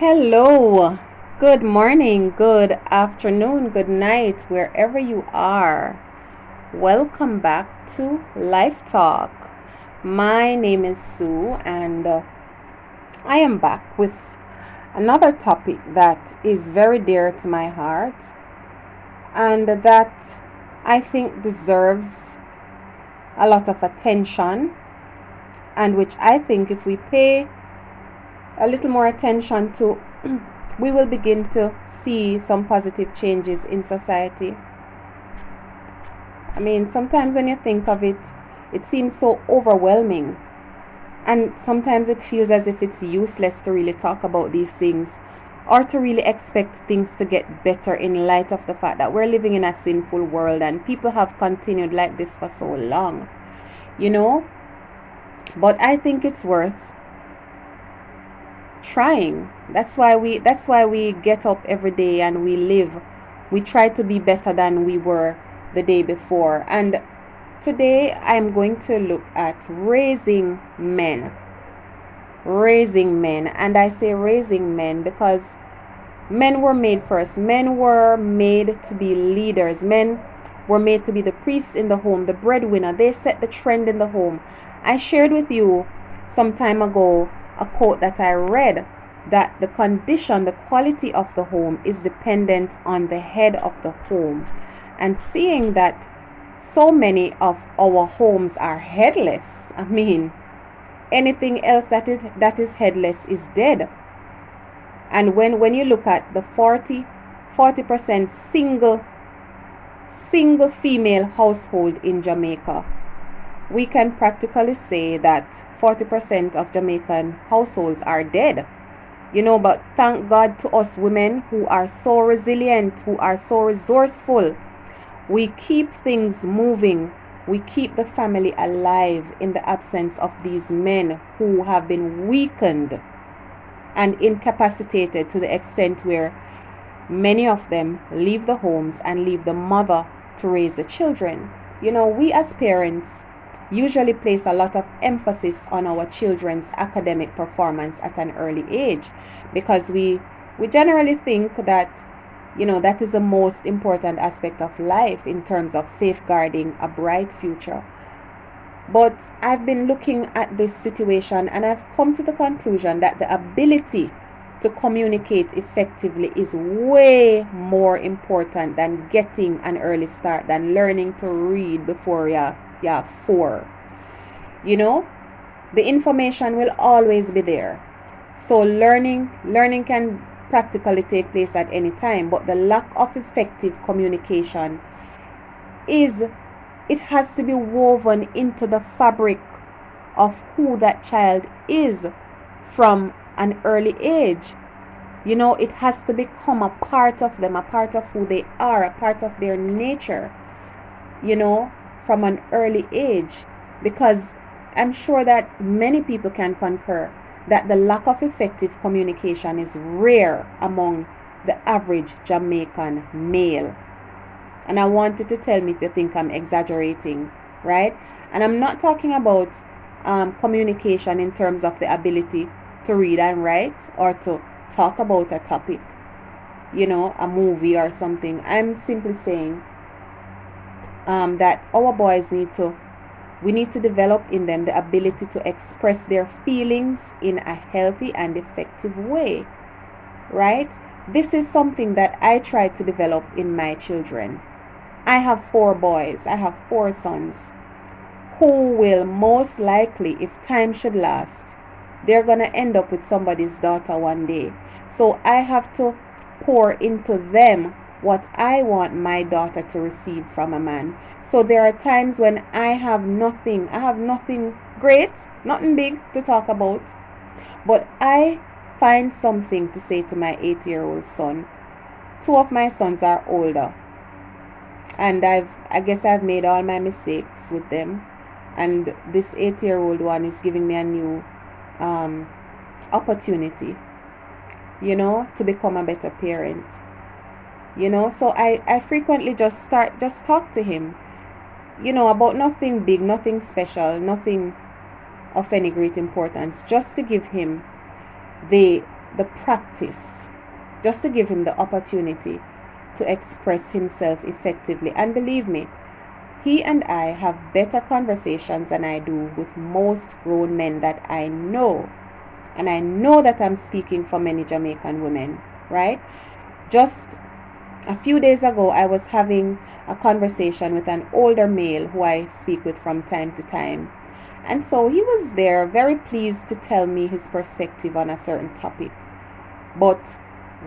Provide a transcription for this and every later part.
Hello, good morning, good afternoon, good night, wherever you are. Welcome back to Life Talk. My name is Sue, and I am back with another topic that is very dear to my heart and that I think deserves a lot of attention, and which I think if we pay a little more attention to, we will begin to see some positive changes in society. I mean, sometimes when you think of it, it seems so overwhelming. And sometimes it feels as if it's useless to really talk about these things or to really expect things to get better in light of the fact that we're living in a sinful world and people have continued like this for so long. You know? But I think it's worth trying. That's why we get up every day and we live. We try to be better than we were the day before. And today I'm going to look at raising men. Raising men. And I say raising men because men were made first. Men were made to be leaders. Men were made to be the priests in the home, the breadwinner. They set the trend in the home. I shared with you some time ago a quote that I read, that the condition, the quality of the home is dependent on the head of the home. And seeing that so many of our homes are headless, I mean, anything else that is headless is dead. And when you look at the 40% single female household in Jamaica, we can practically say that 40% of Jamaican households are dead. But thank God to us women who are so resilient, who are so resourceful. We keep things moving. We keep the family alive in the absence of these men who have been weakened and incapacitated to the extent where many of them leave the homes and leave the mother to raise the children. We as parents usually place a lot of emphasis on our children's academic performance at an early age because we generally think that that is the most important aspect of life in terms of safeguarding a bright future. But I've been looking at this situation and I've come to the conclusion that the ability to communicate effectively is way more important than getting an early start, than learning to read before you're 4. The information will always be there. So learning can practically take place at any time, but the lack of effective communication it has to be woven into the fabric of who that child is from an early age. It has to become a part of them, a part of who they are, a part of their nature, from an early age. Because I'm sure that many people can concur that the lack of effective communication is rare among the average Jamaican male. And I want you to tell me if you think I'm exaggerating, right? And I'm not talking about communication in terms of the ability to read and write or to talk about a topic, a movie or something. I'm simply saying that our boys we need to develop in them the ability to express their feelings in a healthy and effective way, right? This is something that I try to develop in my children. I have 4 boys. I have 4 sons who will most likely, if time should last, they're going to end up with somebody's daughter one day. So I have to pour into them what I want my daughter to receive from a man. So there are times when I have nothing great, nothing big to talk about, but I find something to say to my 8-year-old son. 2 of my sons are older, and I guess I've made all my mistakes with them, and this 8-year-old one is giving me a new opportunity, to become a better parent. So I frequently just talk to him, about nothing big, nothing special, nothing of any great importance, just to give him the the practice, just to give him the opportunity to express himself effectively. And believe me, he and I have better conversations than I do with most grown men that I know. And I know that I'm speaking for many Jamaican women, right? Just a few days ago, I was having a conversation with an older male who I speak with from time to time. And so he was there, very pleased to tell me his perspective on a certain topic. But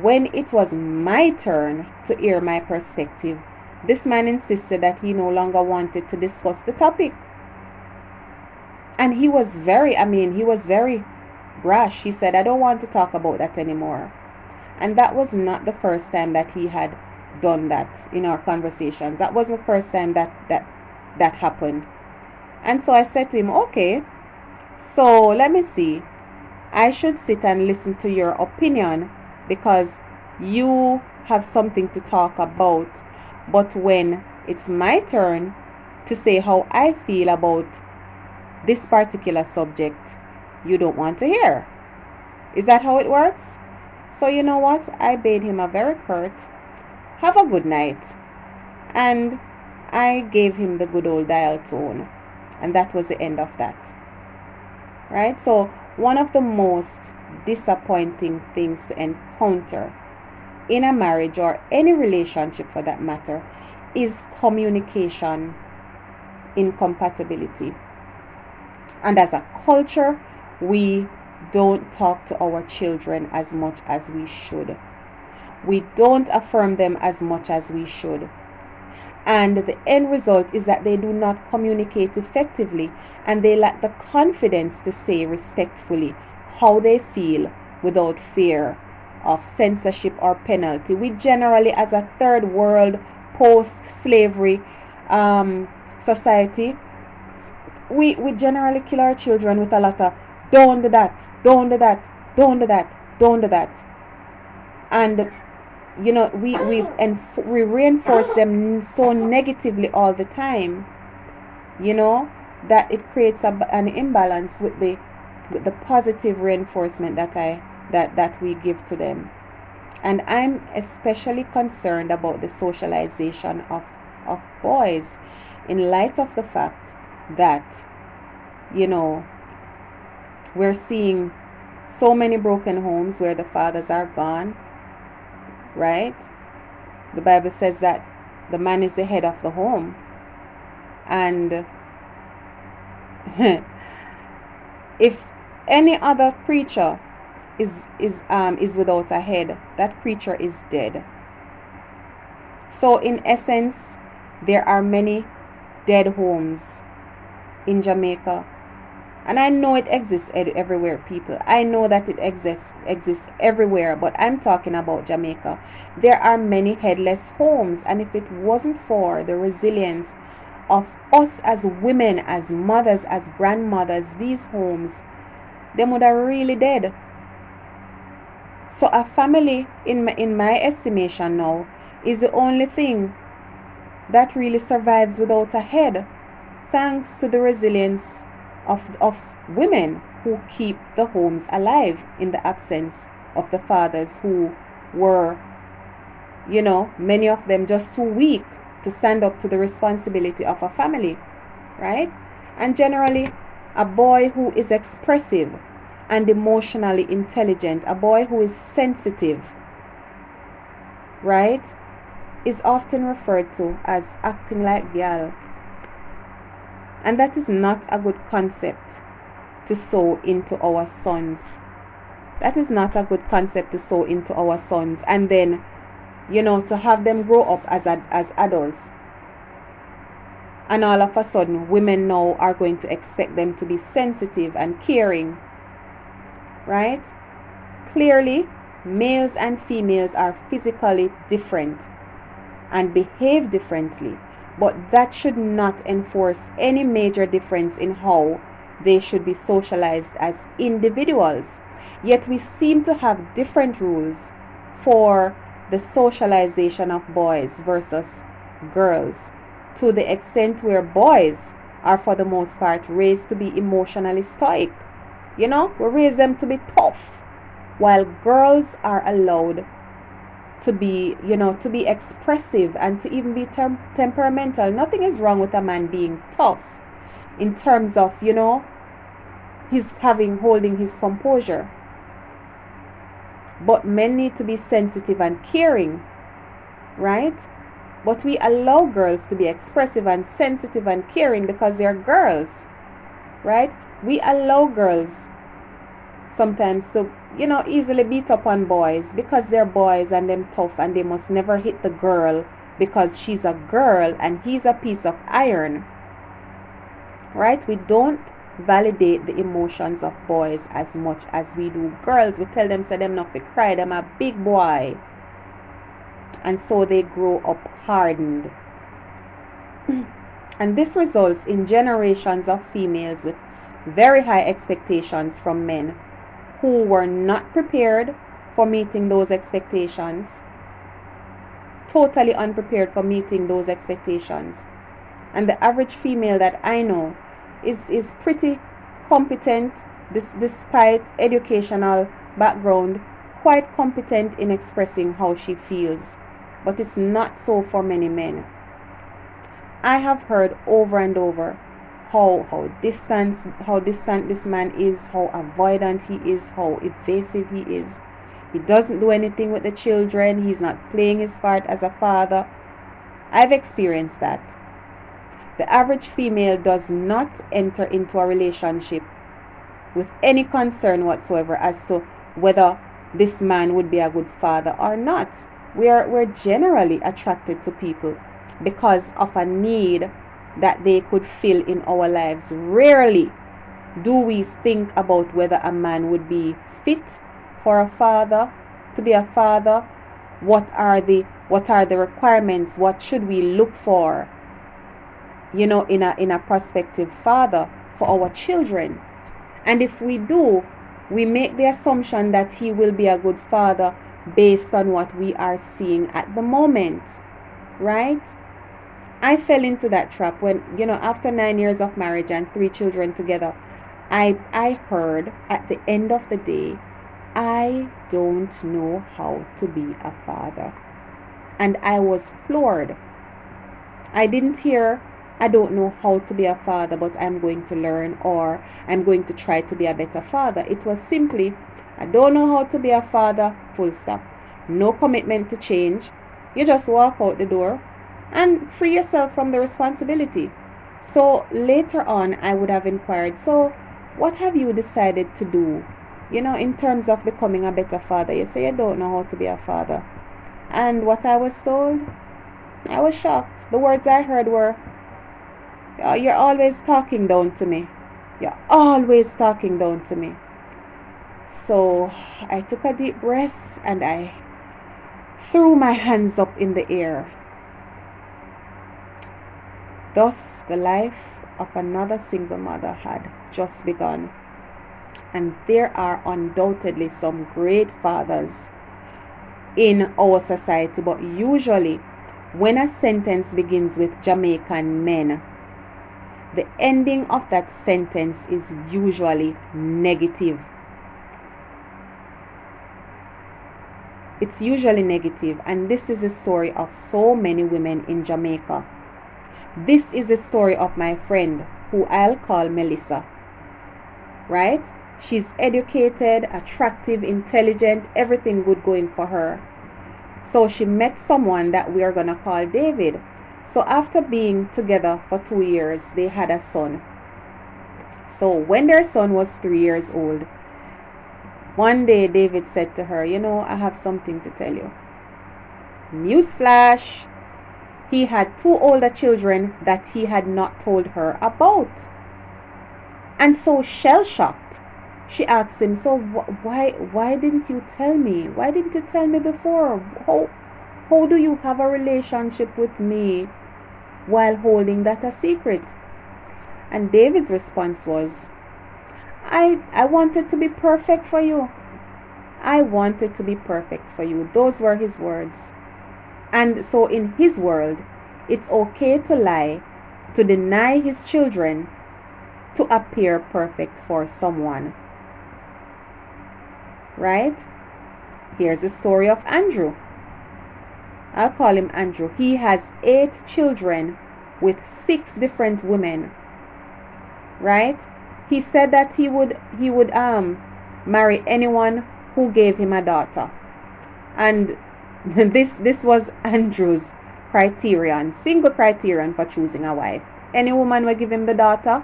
when it was my turn to hear my perspective, this man insisted that he no longer wanted to discuss the topic. And he was very brash. He said, I don't want to talk about that anymore. And that was not the first time that he had done that in our conversations. That wasn't the first time that happened. And so I said to him, okay, so let me see. I should sit and listen to your opinion because you have something to talk about. But when it's my turn to say how I feel about this particular subject, you don't want to hear. Is that how it works? So you know what? I bade him a very curt, have a good night. And I gave him the good old dial tone. And that was the end of that. Right? So one of the most disappointing things to encounter in a marriage or any relationship for that matter is communication incompatibility. And as a culture, we don't talk to our children as much as we should. We don't affirm them as much as we should. And the end result is that they do not communicate effectively and they lack the confidence to say respectfully how they feel without fear of censorship or penalty. We generally, as a third world post-slavery society, we generally kill our children with a lot of don't do that, don't do that, don't do that, don't do that. And you know, we reinforce them so negatively all the time, you know, that it creates an imbalance with the positive reinforcement that we give to them. And I'm especially concerned about the socialization of boys in light of the fact that, you know, we're seeing so many broken homes where the fathers are gone, right? The Bible says that the man is the head of the home. And if any other creature is without a head, that creature is dead. So in essence, there are many dead homes in Jamaica. And I know it exists everywhere, people. I know that it exists everywhere, but I'm talking about Jamaica. There are many headless homes, and if it wasn't for the resilience of us as women, as mothers, as grandmothers, these homes, them would are really dead. So a family, in my estimation now, is the only thing that really survives without a head, thanks to the resilience of women who keep the homes alive in the absence of the fathers who were, you know, many of them just too weak to stand up to the responsibility of a family, right? And generally, a boy who is expressive and emotionally intelligent, a boy who is sensitive, right, is often referred to as acting like girl. And that is not a good concept to sow into our sons. That is not a good concept to sow into our sons. And then, you know, to have them grow up as adults. And all of a sudden, women now are going to expect them to be sensitive and caring. Right? Clearly, males and females are physically different and behave differently. But that should not enforce any major difference in how they should be socialized as individuals. Yet we seem to have different rules for the socialization of boys versus girls, to the extent where boys are for the most part raised to be emotionally stoic. You know, we raise them to be tough. while girls are allowed to be, to be expressive and to even be temperamental. Nothing is wrong with a man being tough in terms of, his holding his composure. But men need to be sensitive and caring, right? But we allow girls to be expressive and sensitive and caring because they're girls, right? We allow girls sometimes to, easily beat up on boys because they're boys and them tough and they must never hit the girl because she's a girl and he's a piece of iron, right? We don't validate the emotions of boys as much as we do girls. We tell them, say them not to cry, them a big boy. And so they grow up hardened. And this results in generations of females with very high expectations from men who were not prepared for meeting those expectations. Totally unprepared for meeting those expectations. And the average female that I know is pretty competent, despite educational background, quite competent in expressing how she feels. But it's not so for many men. I have heard over and over how distant this man is, how avoidant he is, how evasive he is. He doesn't do anything with the children. He's not playing his part as a father. I've experienced that. The average female does not enter into a relationship with any concern whatsoever as to whether this man would be a good father or not. We're generally attracted to people because of a need that they could fill in our lives. Rarely do we think about whether a man would be fit for a father, to be a father. What are the requirements? What should we look for, in a prospective father for our children? And if we do, we make the assumption that he will be a good father based on what we are seeing at the moment, right? I fell into that trap when, after 9 years of marriage and 3 children together, I heard at the end of the day, I don't know how to be a father. And I was floored. I didn't hear, I don't know how to be a father, but I'm going to learn, or I'm going to try to be a better father. It was simply, I don't know how to be a father, full stop. No commitment to change. You just walk out the door and free yourself from the responsibility. So later on, I would have inquired, so what have you decided to do, in terms of becoming a better father? You say you don't know how to be a father. And what I was told, I was shocked. The words I heard were, "Oh, you're always talking down to me. You're always talking down to me." So I took a deep breath and I threw my hands up in the air. Thus, the life of another single mother had just begun. And there are undoubtedly some great fathers in our society, but usually when a sentence begins with Jamaican men, the ending of that sentence is usually negative. It's usually negative, and this is the story of so many women in Jamaica. This is the story of my friend, who I'll call Melissa, right? She's educated, attractive, intelligent, everything good going for her. So she met someone that we are going to call David. So after being together for 2 years, they had a son. So when their son was 3 years old, one day David said to her, I have something to tell you. Newsflash, he had 2 older children that he had not told her about. And so shell-shocked, she asked him, so why didn't you tell me? Why didn't you tell me before? How do you have a relationship with me while holding that a secret? And David's response was, I wanted to be perfect for you. I wanted to be perfect for you. Those were his words. And so in his world, it's okay to lie, to deny his children, to appear perfect for someone. right? Here's the story of Andrew. I'll call him Andrew. He has 8 children with 6 different women, right? He said that he would marry anyone who gave him a daughter. And this was Andrew's criterion, single criterion for choosing a wife. Any woman will give him the daughter,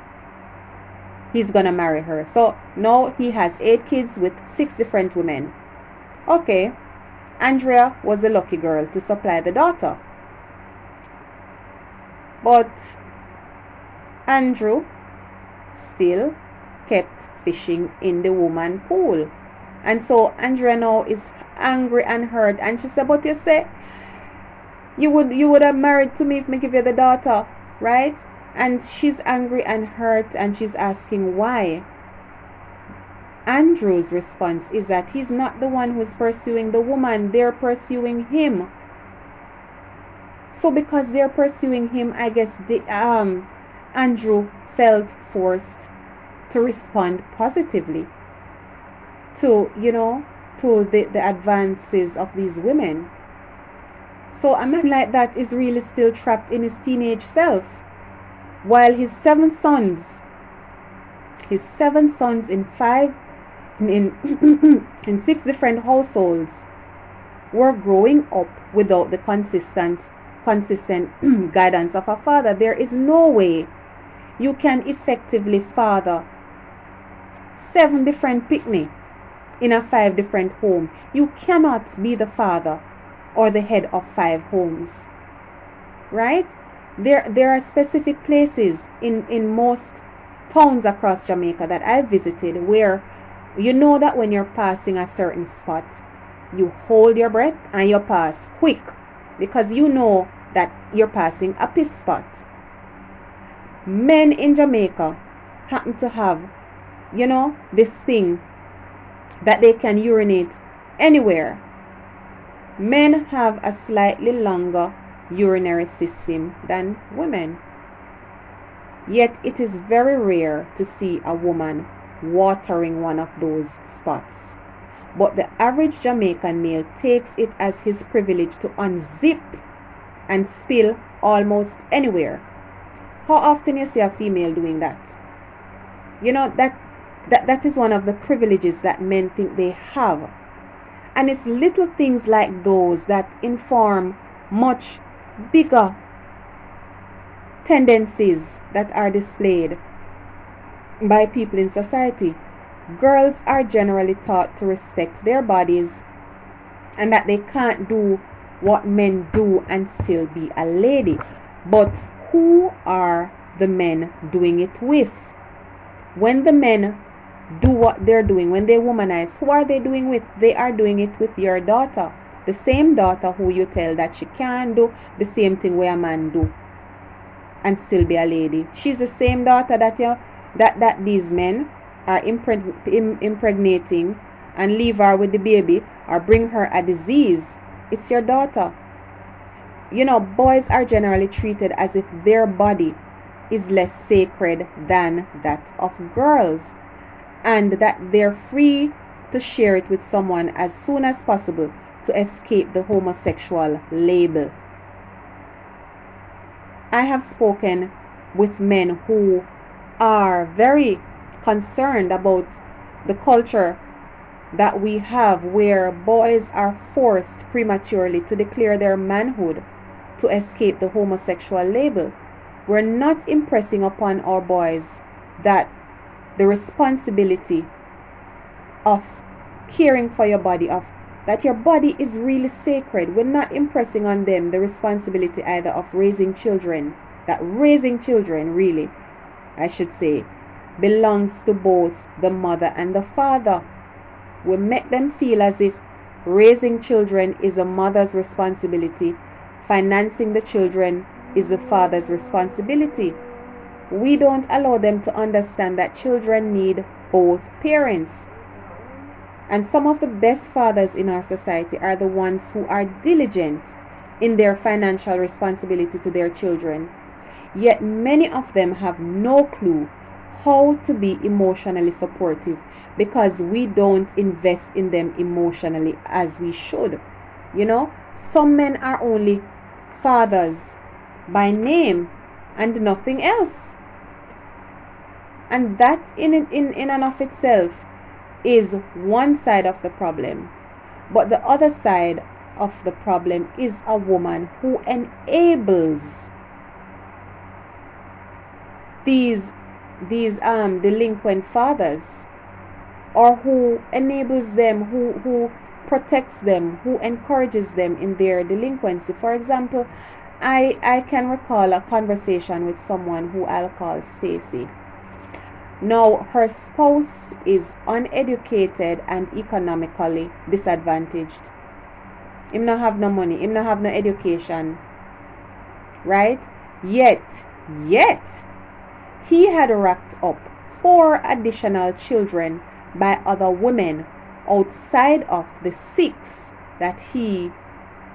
he's gonna marry her. So now he has 8 kids with 6 different women. Okay, Andrea was the lucky girl to supply the daughter. But Andrew still kept fishing in the woman pool. And so Andrea now is angry and hurt. And she said, but you say you would have married to me if me give you the daughter, right? And she's angry and hurt, and she's asking why. Andrew's response is that he's not the one who's pursuing the woman, they're pursuing him. So because they're pursuing him, I guess Andrew felt forced to respond positively to, to the advances of these women. So a man like that is really still trapped in his teenage self, while his 7 sons in 5 in 6 different households were growing up without the consistent guidance of a father. There is no way you can effectively father 7 different picnic in a 5 different home. You cannot be the father or the head of 5 homes, right? There are specific places in most towns across Jamaica that I visited where you know that when you're passing a certain spot, you hold your breath and you pass quick because you know that you're passing a piss spot. Men in Jamaica happen to have, this thing that they can urinate anywhere. Men have a slightly longer urinary system than women. Yet it is very rare to see a woman watering one of those spots. But the average Jamaican male takes it as his privilege to unzip and spill almost anywhere. How often you see a female doing that? That is one of the privileges that men think they have. And it's little things like those that inform much bigger tendencies that are displayed by people in society. Girls are generally taught to respect their bodies and that they can't do what men do and still be a lady. But who are the men doing it with? When the men do what they're doing, when they womanize, who are they doing with? They are doing it with your daughter. The same daughter who you tell that she can do the same thing where a man do and still be a lady. She's the same daughter that these men are impregnating and leave her with the baby or bring her a disease. It's your daughter. Boys are generally treated as if their body is less sacred than that of girls, and that they're free to share it with someone as soon as possible to escape the homosexual label. I have spoken with men who are very concerned about the culture that we have where boys are forced prematurely to declare their manhood to escape the homosexual label. We're not impressing upon our boys that the responsibility of caring for your body, that your body is really sacred. We're not impressing on them the responsibility either of raising children, that raising children really, I should say, belongs to both the mother and the father. We make them feel as if raising children is a mother's responsibility, financing the children is the father's responsibility. We don't allow them to understand that children need both parents. And some of the best fathers in our society are the ones who are diligent in their financial responsibility to their children. Yet many of them have no clue how to be emotionally supportive, because we don't invest in them emotionally as we should. Some men are only fathers by name and nothing else. And that in and of itself is one side of the problem. But the other side of the problem is a woman who enables these delinquent fathers, or who enables them, who protects them, who encourages them in their delinquency. For example, I can recall a conversation with someone who I'll call Stacy. Now, her spouse is uneducated and economically disadvantaged. Him not have no money, him not have no education, right? Yet, he had racked up 4 additional children by other women outside of the 6 that he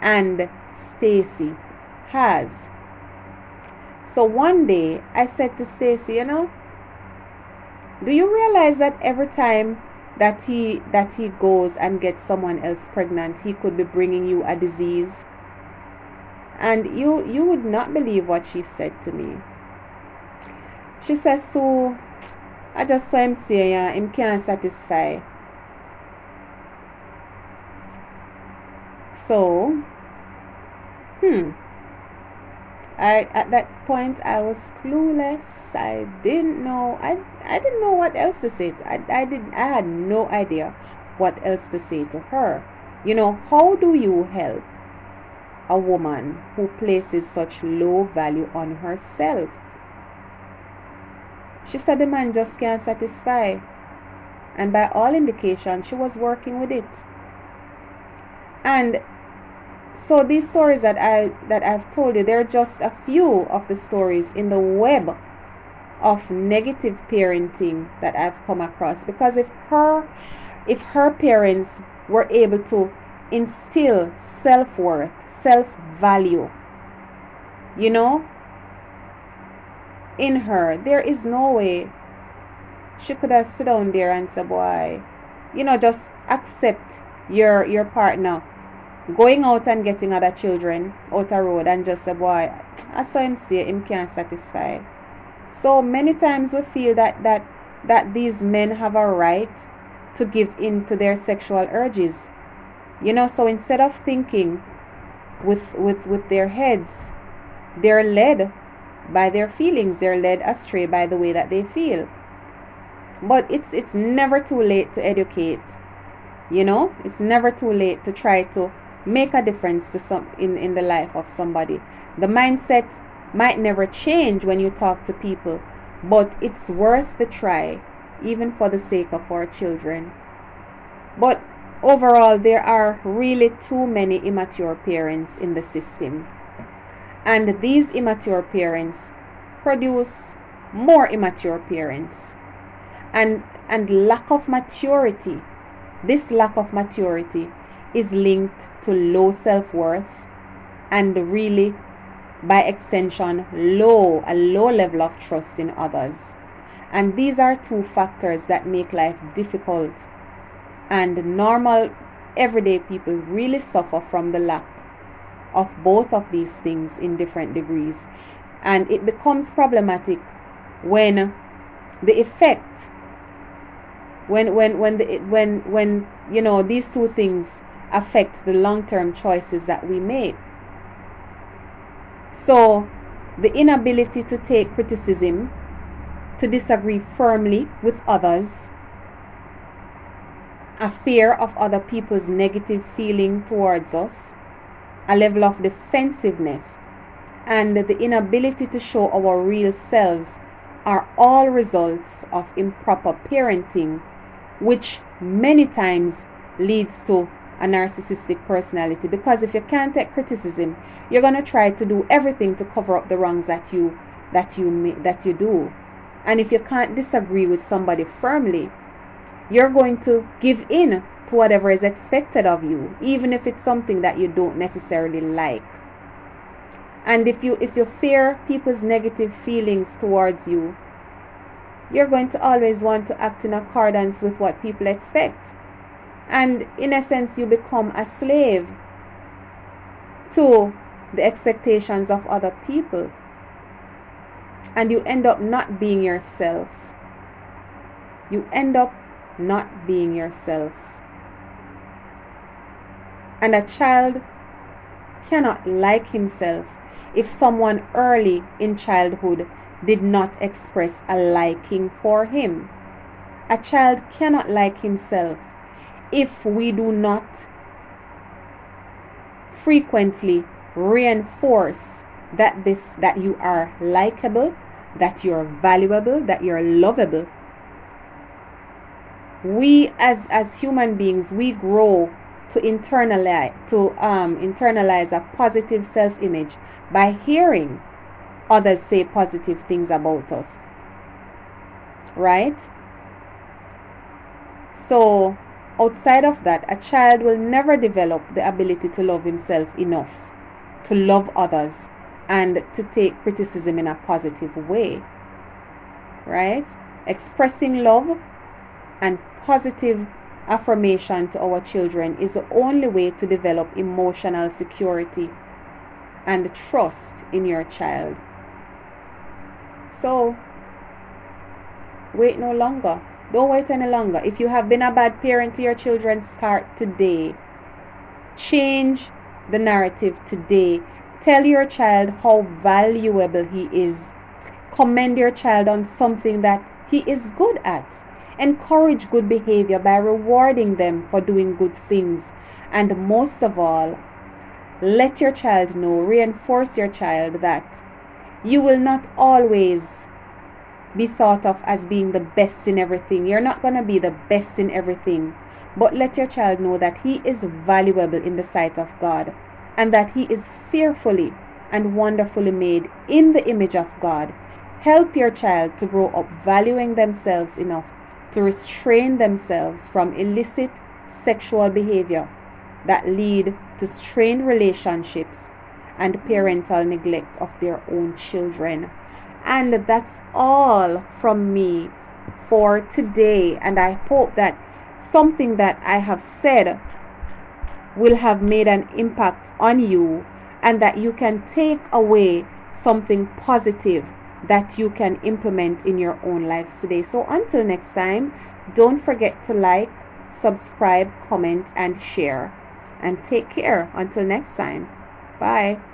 and Stacy has. So one day I said to Stacy, do you realize that every time that he goes and gets someone else pregnant, he could be bringing you a disease? And you would not believe what she said to me. She says, so I just saw him say, him can't satisfy. So, at that point I was clueless. I didn't know. I didn't know what else to say. I had no idea what else to say to her. How do you help a woman who places such low value on herself? She said the man just can't satisfy. And by all indications, she was working with it. And so these stories that I've told you, they're just a few of the stories in the web of negative parenting that I've come across. Because if her parents were able to instill self-worth, self-value, in her, there is no way she could have sit down there and say, boy, just accept your partner going out and getting other children out the road, and just say, boy, I saw him stay, him can't satisfy. So many times we feel that these men have a right to give in to their sexual urges. So instead of thinking with their heads, they're led by their feelings. They're led astray by the way that they feel. But it's never too late to educate. It's never too late to try to make a difference to some in the life of somebody. The mindset might never change when you talk to people, but it's worth the try, even for the sake of our children. But overall, there are really too many immature parents in the system. And these immature parents produce more immature parents. And lack of maturity, this lack of maturity is linked to low self-worth, and really, by extension, a low level of trust in others. And these are 2 factors that make life difficult. And normal, everyday people really suffer from the lack of both of these things in different degrees. And it becomes problematic when the effect, when these 2 things affect the long-term choices that we make. So the inability to take criticism, to disagree firmly with others, a fear of other people's negative feeling towards us, a level of defensiveness, and the inability to show our real selves are all results of improper parenting, which many times leads to a narcissistic personality. Because if you can't take criticism, you're going to try to do everything to cover up the wrongs that you do. And if you can't disagree with somebody firmly, you're going to give in to whatever is expected of you, even if it's something that you don't necessarily like. And if you fear people's negative feelings towards you, you're going to always want to act in accordance with what people expect. And in essence, you become a slave to the expectations of other people. And you end up not being yourself. You end up not being yourself. And a child cannot like himself if someone early in childhood did not express a liking for him. A child cannot like himself if we do not frequently reinforce that you are likable, that you're valuable, that you're lovable. We as human beings, we grow to internalize a positive self-image by hearing others say positive things about us, right? So outside of that, a child will never develop the ability to love himself enough to love others and to take criticism in a positive way, right? Expressing love and positive affirmation to our children is the only way to develop emotional security and trust in your child. So, wait no longer. Don't wait any longer. If you have been a bad parent to your children, start today. Change the narrative today. Tell your child how valuable he is. Commend your child on something that he is good at. Encourage good behavior by rewarding them for doing good things. And most of all, let your child know, reinforce your child that you will not always be thought of as being the best in everything. You're not going to be the best in everything. But let your child know that he is valuable in the sight of God and that he is fearfully and wonderfully made in the image of God. Help your child to grow up valuing themselves enough to restrain themselves from illicit sexual behavior that lead to strained relationships and parental neglect of their own children. And that's all from me for today. And I hope that something that I have said will have made an impact on you and that you can take away something positive that you can implement in your own lives today. So until next time, don't forget to like, subscribe, comment, and share. And take care until next time. Bye.